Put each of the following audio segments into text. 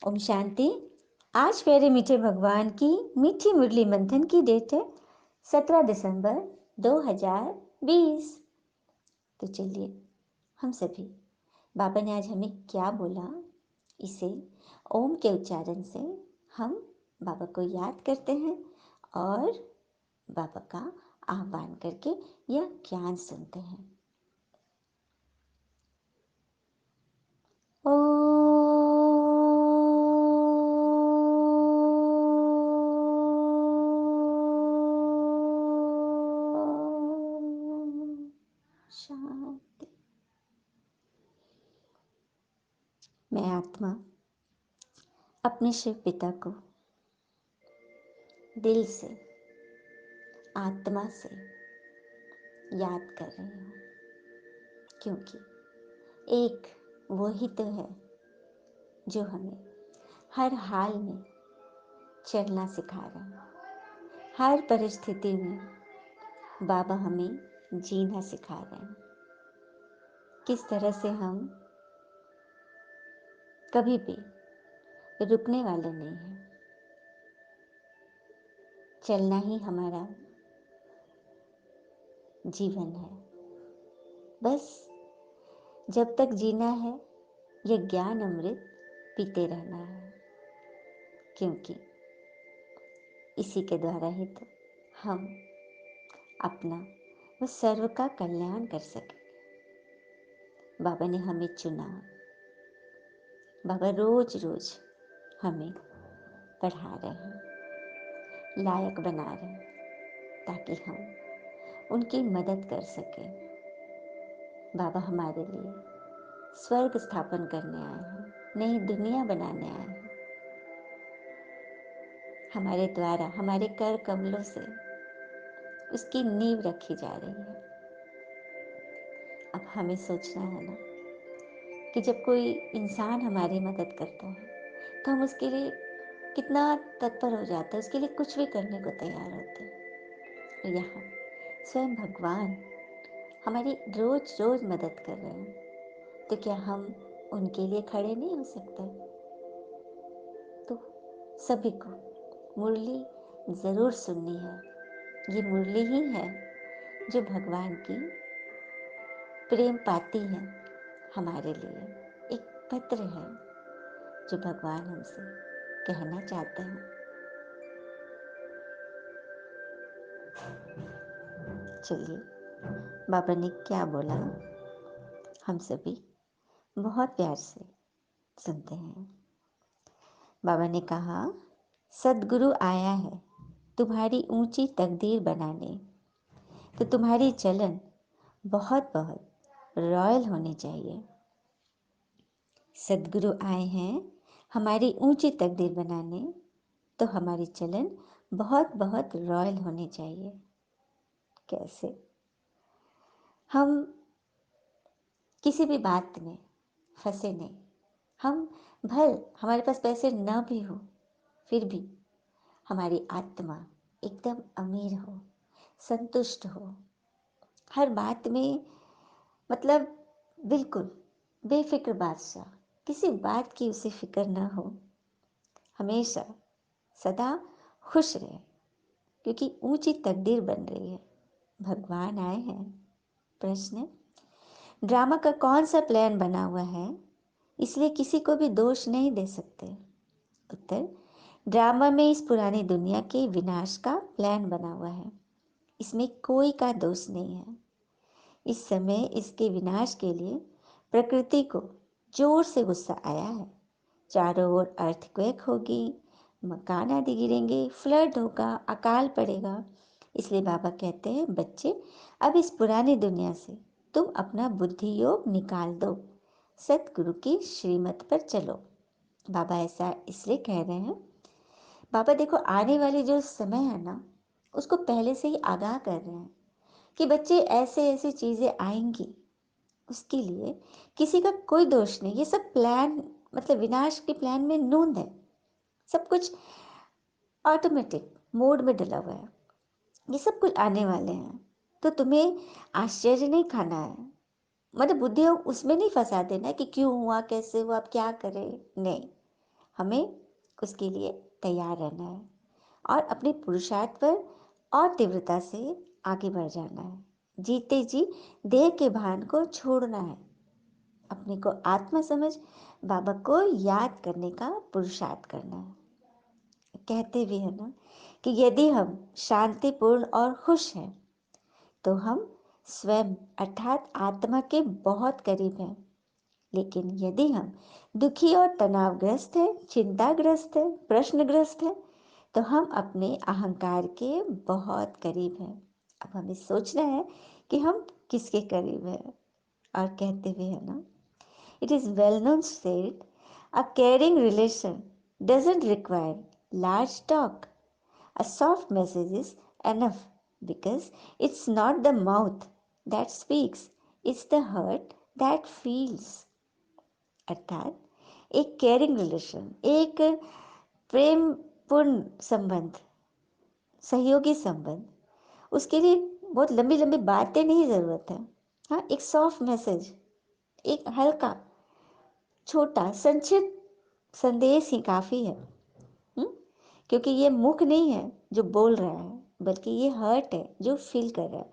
ओम शांति। आज प्यारे मीठे भगवान की मीठी मुरली मंथन की डेट है 17 दिसंबर 2020। तो चलिए हम सभी, बाबा ने आज हमें क्या बोला, इसे ओम के उच्चारण से हम बाबा को याद करते हैं और बाबा का आह्वान करके यह ज्ञान सुनते हैं। ओम शांति। मैं आत्मा अपने शिव पिता को दिल से, आत्मा से याद कर रही हूँ, क्योंकि एक वो ही तो है जो हमें हर हाल में चलना सिखा रहा है। हर परिस्थिति में बाबा हमें जीना सिखा रहे हैं। किस तरह से हम कभी भी रुकने वाले नहीं हैं। चलना ही हमारा जीवन है। बस जब तक जीना है, यह ज्ञान अमृत पीते रहना है, क्योंकि इसी के द्वारा ही तो हम अपना व सर्व का कल्याण कर सके। बाबा ने हमें चुना। बाबा रोज रोज हमें पढ़ा रहे हैं, लायक बना रहे हैं, ताकि हम उनकी मदद कर सकें। बाबा हमारे लिए स्वर्ग स्थापन करने आए हैं, नई दुनिया बनाने आए हैं। हमारे द्वारा, हमारे कर कमलों से उसकी नींव रखी जा रही है। अब हमें सोचना है ना कि जब कोई इंसान हमारी मदद करता है तो हम उसके लिए कितना तत्पर हो जाते हैं, उसके लिए कुछ भी करने को तैयार होते हैं। तो यहाँ स्वयं भगवान हमारी रोज रोज मदद कर रहे हैं, तो क्या हम उनके लिए खड़े नहीं हो सकते? तो सभी को मुरली ज़रूर सुननी है। ये मुरली ही है जो भगवान की प्रेम पाती है हमारे लिए। एक पत्र है जो भगवान हमसे कहना चाहते हैं। चलिए बाबा ने क्या बोला, हम सभी बहुत प्यार से सुनते हैं। बाबा ने कहा, सद्गुरु आया है तुम्हारी ऊंची तकदीर बनाने, तो तुम्हारी चलन बहुत बहुत रॉयल होनी चाहिए। सद्गुरु आए हैं हमारी ऊंची तकदीर बनाने, तो हमारी चलन बहुत बहुत रॉयल होनी चाहिए। कैसे? हम किसी भी बात में फंसे नहीं। हम भल हमारे पास पैसे न भी हो, फिर भी हमारी आत्मा एकदम अमीर हो, संतुष्ट हो, हर बात में मतलब बिल्कुल बेफिक्र बादशाह, किसी बात की उसे फिक्र न हो, हमेशा सदा खुश रहे, क्योंकि ऊंची तकदीर बन रही है। भगवान आए हैं। प्रश्न, ड्रामा का कौन सा प्लान बना हुआ है, इसलिए किसी को भी दोष नहीं दे सकते? उत्तर, ड्रामा में इस पुरानी दुनिया के विनाश का प्लान बना हुआ है। इसमें कोई का दोष नहीं है। इस समय इसके विनाश के लिए प्रकृति को जोर से गुस्सा आया है। चारों ओर अर्थक्वेक होगी, मकान आदि गिरेंगे, फ्लड होगा, अकाल पड़ेगा। इसलिए बाबा कहते हैं, बच्चे अब इस पुरानी दुनिया से तुम अपना बुद्धि योग निकाल दो, सतगुरु की श्रीमत पर चलो। बाबा ऐसा इसलिए कह रहे हैं, बाबा देखो आने वाली जो समय है ना, उसको पहले से ही आगाह कर रहे हैं कि बच्चे ऐसे ऐसी चीज़ें आएंगी। उसके लिए किसी का कोई दोष नहीं। ये सब प्लान, मतलब विनाश के प्लान में नूंद है। सब कुछ ऑटोमेटिक मोड में डला हुआ है। ये सब कुछ आने वाले हैं, तो तुम्हें आश्चर्य नहीं खाना है। मतलब बुद्धि उसमें नहीं फंसा देना कि क्यों हुआ, कैसे हुआ, अब क्या करें। नहीं, हमें उसके लिए तैयार रहना है और अपने पुरुषार्थ पर और तीव्रता से आगे बढ़ जाना है। जीते जी देह के भान को छोड़ना है, अपने को आत्मा समझ बाबा को याद करने का पुरुषार्थ करना है। कहते भी है ना कि यदि हम शांतिपूर्ण और खुश हैं तो हम स्वयं अर्थात आत्मा के बहुत करीब हैं। लेकिन यदि हम दुखी और तनावग्रस्त हैं, चिंताग्रस्त हैं, प्रश्नग्रस्त हैं, तो हम अपने अहंकार के बहुत करीब हैं। अब हमें सोचना है कि हम किसके करीब हैं। और कहते भी है ना, it is well known said, a caring relation doesn't require large talk, a soft message is enough because it's not the mouth that speaks, it's the heart that feels। अर्थात एक केयरिंग रिलेशन, एक प्रेमपूर्ण संबंध, सहयोगी संबंध, उसके लिए बहुत लंबी लंबी बातें नहीं ज़रूरत है। हाँ, एक सॉफ्ट मैसेज, एक हल्का छोटा संक्षिप्त संदेश ही काफ़ी है। क्योंकि ये मुख नहीं है जो बोल रहा है, बल्कि ये हर्ट है जो फील कर रहा है।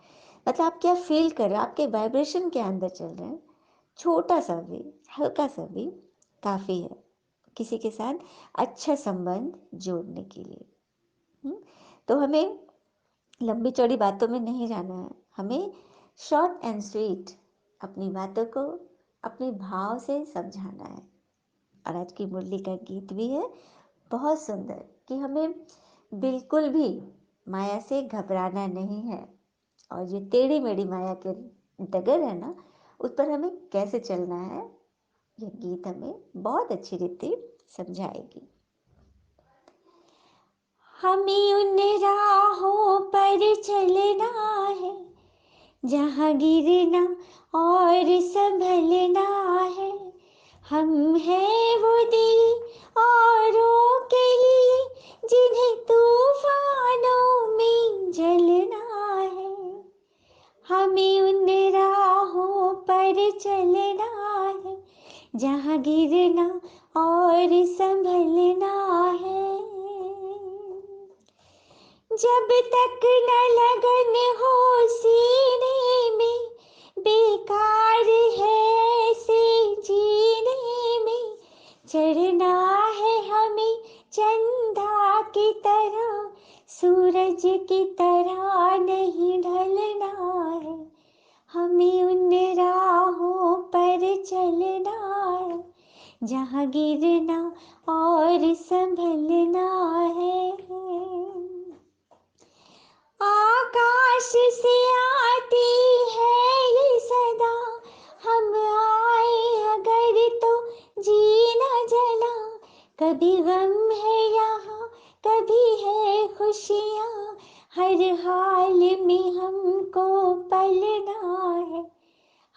मतलब आप क्या फील कर रहे हैं, आपके वाइब्रेशन के अंदर चल रहे हैं, छोटा सा भी, हल्का सा भी काफ़ी है किसी के साथ अच्छा संबंध जोड़ने के लिए। तो हमें लंबी चौड़ी बातों में नहीं जाना है, हमें शॉर्ट एंड स्वीट अपनी बातों को अपने भाव से समझाना है। और आज की मुरली का गीत भी है बहुत सुंदर कि हमें बिल्कुल भी माया से घबराना नहीं है, और ये टेढ़ी मेढ़ी माया के डगर है ना, उस पर हमें कैसे चलना है, ये गीत हमें बहुत अच्छी रीति समझाएगी। हमें उन राहों पर चलना है जहाँ गिरना और संभलना है। हम हैं वो दिल औरों के लिए जिन्हें तूफानों में जलना है। हमें उन राहों पर चलना है जहाँ गिरना और संभलना है। जब तक न लगन हो सीने में, बेकार है ऐसे जीने में। चढ़ना है हमें चंदा की तरह, सूरज की तरह नहीं ढलना है। हमें उन राहों पर चलना है जहाँ गिरना और संभलना है। आकाश से आती है ये सदा, हम आए अगर तो जीना जला। कभी गम है यहाँ, कभी है खुशियाँ, हर हाल में हमको पलना है।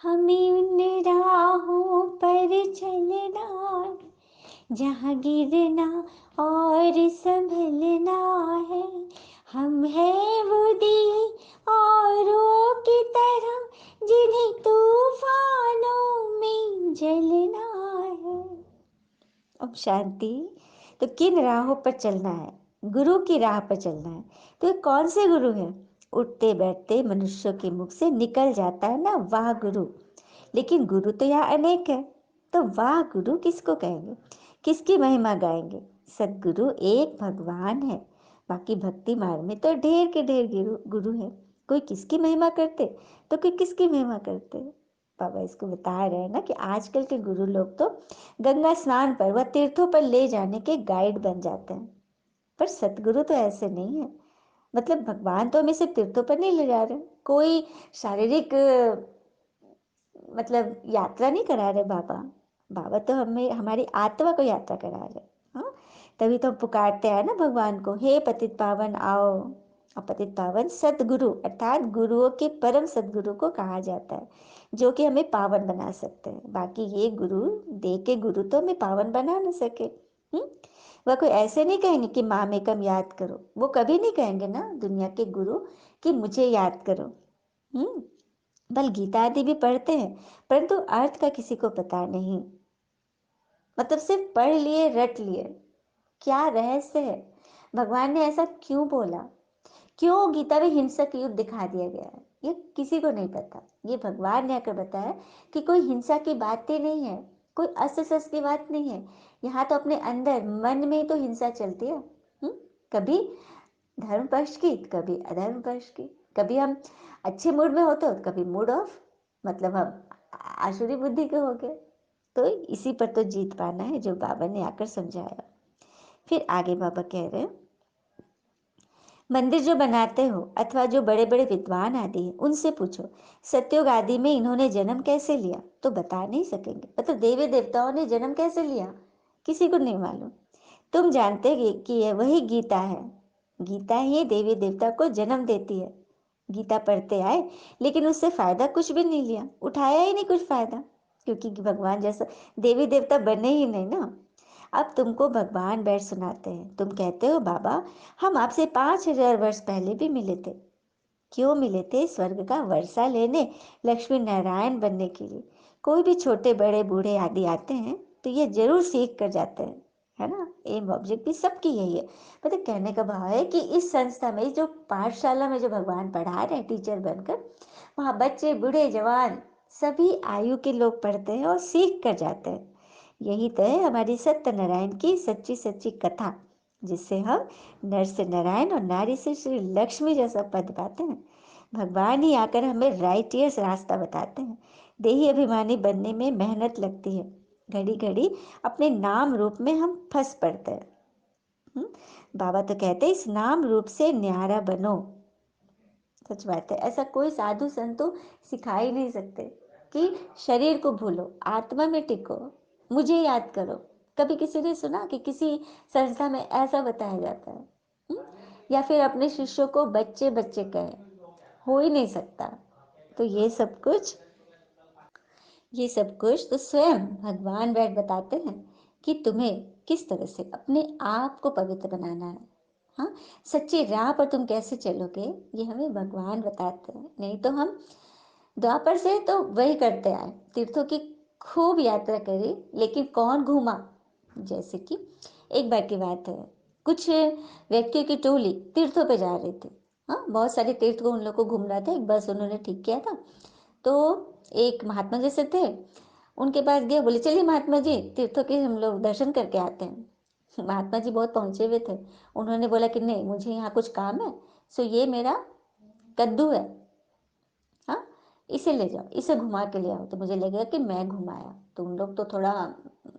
हमें उन राहों पर चलना है जहाँ गिरना और संभलना है। हम हैं वो दिए औरों की तरह जिन्हें तूफानों में जलना है। अब शांति, तो किन राहों पर चलना है? गुरु की राह पर चलना है। तो ये कौन से गुरु हैं? उठते बैठते मनुष्यों के मुख से निकल जाता है ना वाह गुरु, लेकिन गुरु तो यहाँ अनेक है। तो वाह गुरु किसको कहेंगे, किसकी महिमा गाएंगे? सदगुरु एक भगवान है, बाकी भक्ति मार्ग में तो ढेर के ढेर गुरु है। कोई किसकी महिमा करते तो कोई किसकी महिमा करते। बाबा इसको बता रहे हैं ना कि आजकल के गुरु लोग तो गंगा स्नान पर व तीर्थों पर ले जाने के गाइड बन जाते हैं, पर सतगुरु तो ऐसे नहीं है। मतलब भगवान तो हमें सिर्फ तीर्थों पर नहीं ले जा रहे, कोई शारीरिक मतलब यात्रा नहीं करा रहे बाबा। बाबा तो हमें हमारी आत्मा को यात्रा करा रहे। हाँ, तभी तो हम पुकारते हैं ना भगवान को, हे पतित पावन आओ। और पतित पावन सतगुरु अर्थात गुरुओं के परम सतगुरु को कहा जाता है, जो कि हमें पावन बना सकते हैं। बाकी ये गुरु दे के गुरु तो हमें पावन बना ना सके। वह कोई ऐसे नहीं कहेंगे कि माम एकम याद करो, वो कभी नहीं कहेंगे ना दुनिया के गुरु कि मुझे याद करो। बल गीता आदि भी पढ़ते हैं, परंतु अर्थ का किसी को पता नहीं। मतलब सिर्फ पढ़ लिए, रट लिए। क्या रहस्य है? भगवान ने ऐसा क्यों बोला? क्यों गीता में हिंसक युद्ध दिखा दिया गया है? ये किसी को नहीं पता। ये भगवान ने आकर बताया कि कोई हिंसा की बातें नहीं है, कोई अस्त्र शस्त्र की बात नहीं है। यहाँ तो अपने अंदर मन में ही तो हिंसा चलती है। कभी धर्म पक्ष की, कभी अधर्म पक्ष की। कभी हम अच्छे मूड में होते हो, कभी मूड ऑफ, मतलब हम आसुरी बुद्धि के हो गए। तो इसी पर तो जीत पाना है, जो बाबा ने आकर समझाया। फिर आगे बाबा कह रहे हैं, मंदिर जो बनाते हो अथवा जो बड़े बड़े विद्वान आदि हैं, उनसे पूछो सत्युग आदि में इन्होंने जन्म कैसे लिया, तो बता नहीं सकेंगे। मतलब देवी देवताओं ने जन्म कैसे लिया, किसी को नहीं मालूम। तुम जानते कि यह वही गीता है। गीता ही देवी देवता को जन्म देती है। गीता पढ़ते आए, लेकिन उससे फायदा कुछ भी नहीं लिया, उठाया ही नहीं कुछ फायदा, क्योंकि भगवान जैसा देवी देवता बने ही नहीं ना। अब तुमको भगवान बैठ सुनाते हैं। तुम कहते हो बाबा हम आपसे 5,000 वर्ष पहले भी मिले थे। क्यों मिले थे? स्वर्ग का वर्षा लेने, लक्ष्मी नारायण बनने के लिए। कोई भी छोटे बड़े बूढ़े आदि आते हैं तो ये जरूर सीख कर जाते हैं, है ना। एम ऑब्जेक्ट भी सबकी यही है। मतलब कहने का भाव है कि इस संस्था में, जो पाठशाला में जो भगवान पढ़ा रहे हैं टीचर बनकर, वहाँ बच्चे बूढ़े जवान सभी आयु के लोग पढ़ते हैं और सीख कर जाते हैं। यही तो है हमारी सत्यनारायण की सच्ची सच्ची कथा, जिससे हम नर से नारायण और नारी से श्री लक्ष्मी जैसा पद पाते हैं। भगवान ही आकर हमें राइटियस रास्ता बताते हैं। देही अभिमानी बनने में मेहनत लगती है, घड़ी घड़ी अपने नाम रूप में हम फंस पड़ते हैं। बाबा तो कहते हैं इस नाम रूप से न्यारा बनो। सच बात है, ऐसा कोई साधु संत तो सिखा ही नहीं सकते कि शरीर को भूलो, आत्मा में टिको, मुझे याद करो। कभी किसी ने सुना कि किसी संस्था में ऐसा बताया जाता है? या फिर अपने शिष्यों को बच्चे बच्चे कहे, हो ही नहीं सकता। तो ये सब कुछ तो स्वयं भगवान बैठ बताते हैं कि तुम्हें किस तरह से अपने आप को पवित्र बनाना है। हाँ, सच्ची राह पर तुम कैसे चलोगे, ये हमें भगवान बताते हैं। नहीं तो हम द्वापर से तो वही करते आए, तीर्थों की खूब यात्रा करी, लेकिन कौन घूमा? जैसे कि एक बार की बात है, कुछ व्यक्तियों की टोली तीर्थों पे जा रही थी। हाँ, बहुत सारे तीर्थ को उन लोग को घूमना था, एक बस उन्होंने ठीक किया था। तो एक महात्मा जैसे थे, उनके पास गए, बोले चलिए महात्मा जी तीर्थों के हम लोग दर्शन करके आते हैं। महात्मा जी बहुत पहुंचे हुए थे। उन्होंने बोला कि नहीं, मुझे यहाँ कुछ काम है, सो ये मेरा कद्दू है, हाँ, इसे ले जाओ, इसे घुमा के ले आओ। तो मुझे लगेगा कि मैं घुमाया, तो उन लोग तो थोड़ा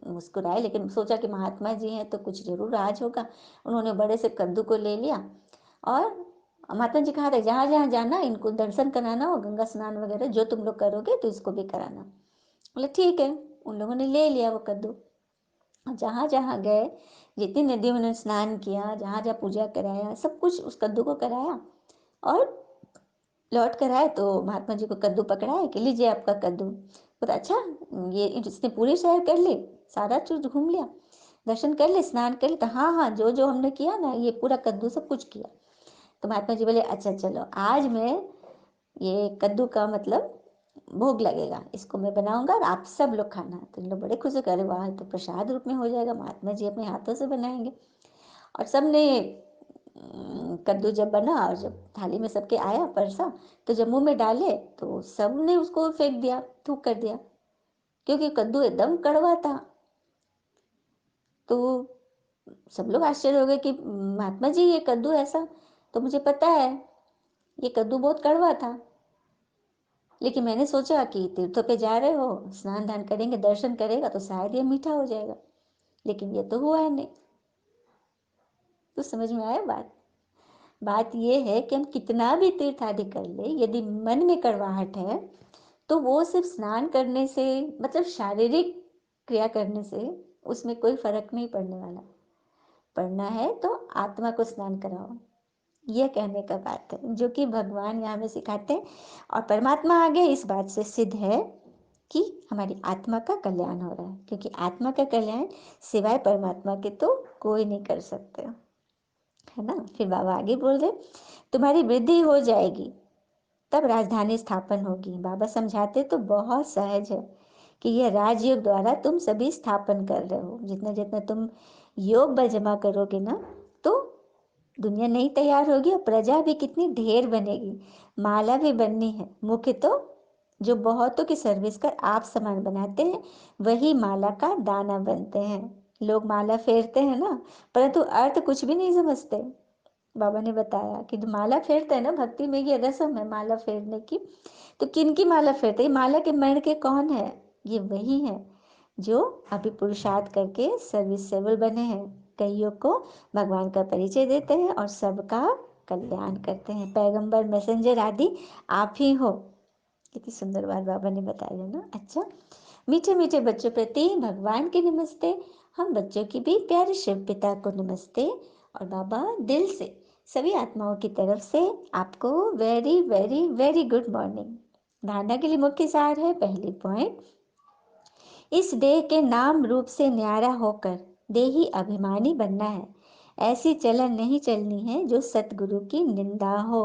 मुस्कुराए, लेकिन सोचा कि महात्मा जी हैं तो कुछ जरूर राज होगा। उन्होंने बड़े से कद्दू को ले लिया और महात्मा जी कहा था जहाँ जहाँ जाना इनको दर्शन कराना और गंगा स्नान वगैरह जो तुम लोग करोगे तो इसको भी कराना। बोले ठीक है। उन लोगों ने ले लिया वो कद्दू। जहाँ जहाँ गए, जितनी नदियों में उन्होंने स्नान किया, जहाँ जहाँ पूजा कराया, सब कुछ उस कद्दू को कराया और लौट कर आए तो महात्मा जी को कद्दू पकड़ाए कि लीजिए आपका कद्दू। बोला अच्छा, ये इसने पूरे शहर कर ली, सारा चीज घूम लिया, दर्शन कर ले, स्नान कर ले? तो हाँ हाँ, जो जो हमने किया ना, ये पूरा कद्दू सब कुछ किया। तो महात्मा जी बोले अच्छा चलो, आज मैं ये कद्दू का मतलब भोग लगेगा, इसको मैं बनाऊंगा और आप सब लोग खाना। तो इन लोग बड़े खुश हो, करे वाह, तो प्रसाद रूप में हो जाएगा, महात्मा जी अपने हाथों से बनाएंगे। और सबने कद्दू जब बना और जब थाली में सबके आया परसा, तो जब मुंह में डाले तो सबने उसको फेंक दिया, थूक कर दिया, क्योंकि कद्दू एकदम कड़वा था। तो सब लोग आश्चर्य हो गए कि महात्मा जी ये कद्दू ऐसा, तो मुझे पता है ये कद्दू बहुत कड़वा था, लेकिन मैंने सोचा कि तीर्थों पे जा रहे हो, स्नान दान करेंगे, दर्शन करेगा तो शायद ये मीठा हो जाएगा, लेकिन ये तो हुआ नहीं। तो समझ में आया बात? बात यह है कि हम कितना भी तीर्थ आदि कर ले, यदि मन में कड़वाहट है तो वो सिर्फ स्नान करने से, मतलब शारीरिक क्रिया करने से उसमें कोई फर्क नहीं पड़ने वाला। पढ़ना है तो आत्मा को स्नान कराओ, यह कहने का बात है, जो कि भगवान यहाँ में सिखाते हैं। और परमात्मा आगे इस बात से सिद्ध है कि हमारी आत्मा का कल्याण हो रहा है, क्योंकि आत्मा का कल्याण सिवाय परमात्मा के तो कोई नहीं कर सकते, है ना। फिर बाबा आगे बोल रहे, तुम्हारी वृद्धि हो जाएगी तब राजधानी स्थापन होगी। बाबा समझाते तो बहुत सहज है कि यह राजयोग द्वारा तुम सभी स्थापन कर रहे हो। जितना जितना तुम योग बल जमा करोगे ना, तो दुनिया नहीं तैयार होगी और प्रजा भी कितनी ढेर बनेगी। माला भी बननी है। मुख्य तो जो बहुतों की सर्विस कर आप सामान बनाते हैं, वही माला का दाना बनते हैं। लोग माला फेरते हैं ना, परंतु अर्थ कुछ भी नहीं समझते। बाबा ने बताया कि जो माला फेरते हैं ना, भक्ति में ये रस्म है माला फेरने की। तो किन की माला फेरते हैं? माला के मण के कौन है? ये वही है जो अभी पुरुषार्थ करके सर्विसेबल बने हैं, कईयों को भगवान का परिचय देते हैं और सबका कल्याण करते हैं। पैगंबर, मैसेंजर आदि आप ही हो। कितनी सुंदर बात बाबा ने बताई है ना। अच्छा, मीठे मीठे बच्चों प्रति भगवान के नमस्ते। हम बच्चों की भी प्यारे शिव पिता को नमस्ते। और बाबा दिल से सभी आत्माओं की तरफ से आपको very very very good morning. धारणा के लिए मुख्य सार है। पहली पॉइंट, इस देह के नाम रूप से न्यारा होकर देही अभिमानी बनना है। ऐसी चलन नहीं चलनी है जो सतगुरु की निंदा हो।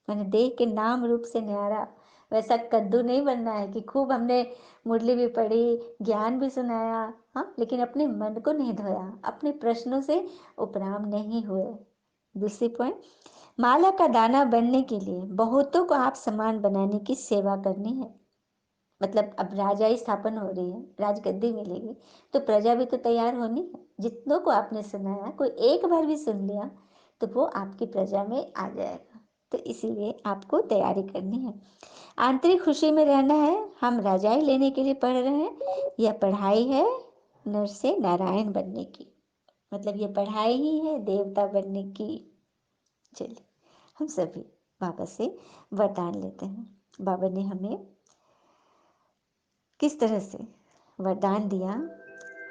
मैंने देह के नाम रूप से न्यारा, वैसा कद्दू नहीं बनना है कि खूब हमने मुरली भी पढ़ी, ज्ञान भी सुनाया, हाँ, लेकिन अपने मन को नहीं धोया, अपने प्रश्नों से उपराम नहीं हुए। दूसरी पॉइंट, माला का दाना बनने के लिए बहुतों को आप समान बनाने की सेवा करनी है। मतलब अब राजा ही स्थापन हो रही है, राजगद्दी मिलेगी, तो प्रजा भी तो तैयार होनी है। जितनों को आपने सुनाया, कोई एक बार भी सुन लिया तो वो आपकी प्रजा में आ जाएगा। तो इसीलिए आपको तैयारी करनी है, आंतरिक खुशी में रहना है। हम राजाई लेने के लिए पढ़ रहे हैं। यह पढ़ाई है नर से नारायण बनने की, मतलब ये पढ़ाई ही है देवता बनने की। चलिए हम सभी बाबा से वरदान लेते हैं। बाबा ने हमें किस तरह से वरदान दिया,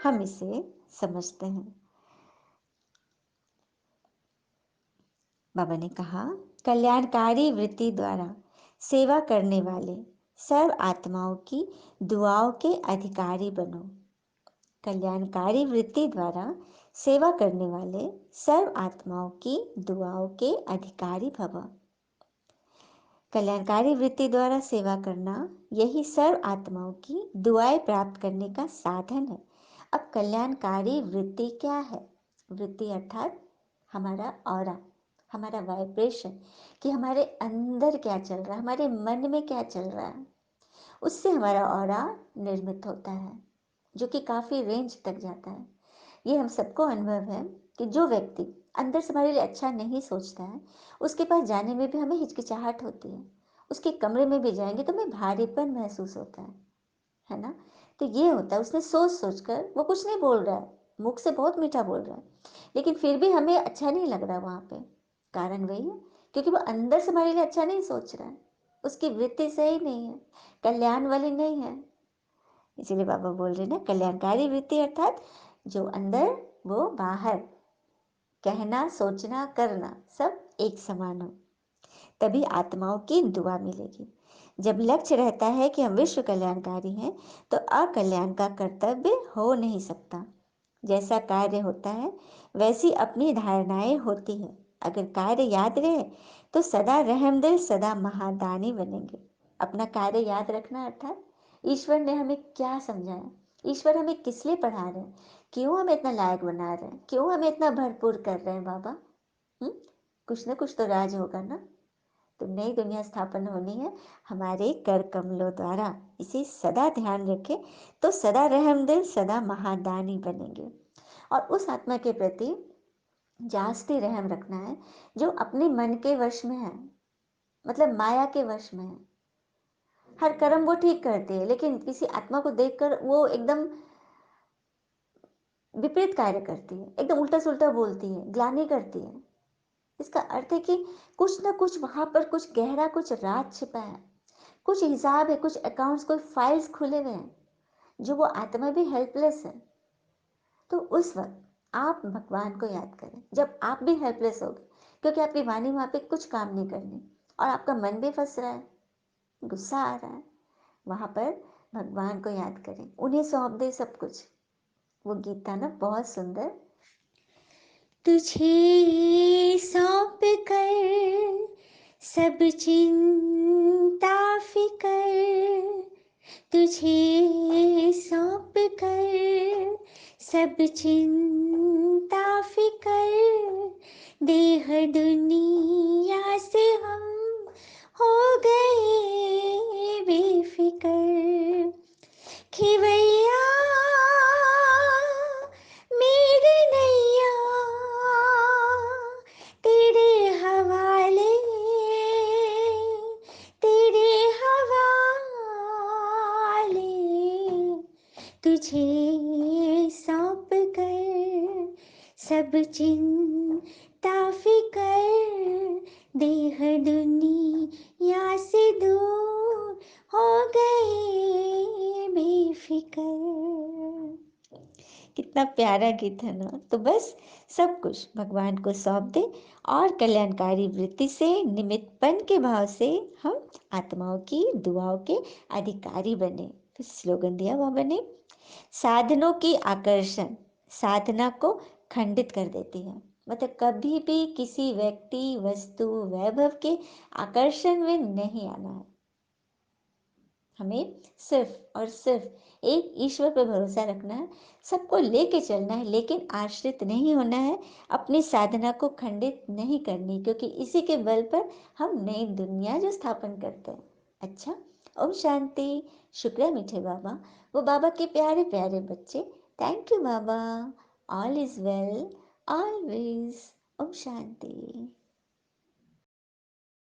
हम इसे समझते हैं। बाबा ने कहा, कल्याणकारी वृत्ति द्वारा सेवा करने वाले सर्व आत्माओं की दुआओं के अधिकारी बनो। कल्याणकारी वृत्ति द्वारा सेवा करने वाले सर्व आत्माओं की दुआओं के अधिकारी भव। कल्याणकारी वृत्ति द्वारा सेवा करना, यही सर्व आत्माओं की दुआएं प्राप्त करने का साधन है। अब कल्याणकारी वृत्ति क्या है? वृत्ति अर्थात हमारा ऑरा, हमारा वाइब्रेशन, कि हमारे अंदर क्या चल रहा है, हमारे मन में क्या चल रहा है, उससे हमारा ऑरा निर्मित होता है, जो कि काफ़ी रेंज तक जाता है। ये हम सबको अनुभव है कि जो व्यक्ति अंदर से हमारे लिए अच्छा नहीं सोचता है, उसके पास जाने में भी हमें हिचकिचाहट होती है। उसके कमरे में भी जाएंगे तो हमें भारीपन महसूस होता है ना। तो ये होता है, उसने सोच सोच कर, वो कुछ नहीं बोल रहा है, मुख से बहुत मीठा बोल रहा है, लेकिन फिर भी हमें अच्छा नहीं लग रहा वहाँ पे। कारण वही है क्योंकि वो अंदर से हमारे लिए अच्छा नहीं सोच रहा है, उसकी वृत्ति सही नहीं है, कल्याण वाली नहीं है। इसीलिए बाबा बोल रहे ना, कल्याणकारी वृत्ति अर्थात जो अंदर वो बाहर, कहना सोचना करना सब एक समान हो, तभी आत्माओं की दुआ मिलेगी। जब लक्ष्य रहता है कि हम विश्व कल्याणकारी हैं, तो अकल्याण का कर्तव्य हो नहीं सकता। जैसा कार्य होता है वैसी अपनी धारणाएं होती हैं। अगर कार्य याद रहे तो सदा रहमदिल, सदा महादानी बनेंगे। अपना कार्य याद रखना अर्थात ईश्वर ने हमें क्या समझाया, ईश्वर हमें किस लिए पढ़ा रहे हैं, क्यों हमें इतना लायक बना रहे हैं, क्यों हमें इतना भरपूर कर रहे हैं बाबा। कुछ ना कुछ तो राज होगा ना। तो नई दुनिया स्थापन होनी है हमारे कर कमलों द्वारा, इसे सदा ध्यान रखें तो सदा रहमदिल, सदा महादानी बनेंगे। और उस आत्मा के प्रति जास्ती रहम रखना है जो अपने मन के वश में है, मतलब माया के वश में है। हर कर्म वो ठीक करती है, लेकिन किसी आत्मा को देखकर वो एकदम विपरीत कार्य करती है, एकदम उल्टा सुल्टा बोलती है, ग्लानि करती है। इसका अर्थ है कि कुछ ना कुछ वहां पर कुछ गहरा, कुछ राज छिपा है, कुछ हिसाब है, कुछ अकाउंट्स, कोई फाइल्स खुले हुए हैं, जो वो आत्मा भी हेल्पलेस है। तो उस वक्त आप भगवान को याद करें जब आप भी हेल्पलेस होगे, क्योंकि आपकी वाणी वहाँ पे कुछ काम नहीं करनी और आपका मन भी फंस रहा है, गुस्सा आ रहा है। वहाँ पर भगवान को याद करें, उन्हें सौंप दे सब कुछ। वो गीत था ना बहुत सुंदर, तुझे सौंप कर सब चिंता फिकर, तुझे सौंप कर सब चिंता फिकर, देह दुनिया से हम हो गए बेफिकर। खिवैया मेरी नैया तेरे हवाले, तेरे हवाले, तुझे सौंप कर सब चिंता फिकर, देह दुनिया से दूर हो गए बेफिकर। कितना प्यारा गीत है ना। तो बस सब कुछ भगवान को सौंप दे और कल्याणकारी वृत्ति से, निमित्तपन के भाव से हम आत्माओं की दुआओं के अधिकारी बने। तो स्लोगन दिया हुआ बने, साधनों की आकर्षण साधना को खंडित कर देती है। मतलब कभी भी किसी व्यक्ति, वस्तु, वैभव के आकर्षण में नहीं आना है। हमें सिर्फ और सिर्फ एक ईश्वर पर भरोसा रखना है, सबको लेके चलना है, लेकिन आश्रित नहीं होना है, अपनी साधना को खंडित नहीं करनी, क्योंकि इसी के बल पर हम नई दुनिया जो स्थापन करते हैं। अच्छा, ओम शांति। शुक्र है मीठे बाबा, वो बाबा के प्यारे प्यारे बच्चे। Thank you Baba. All is well always. ओम शांति।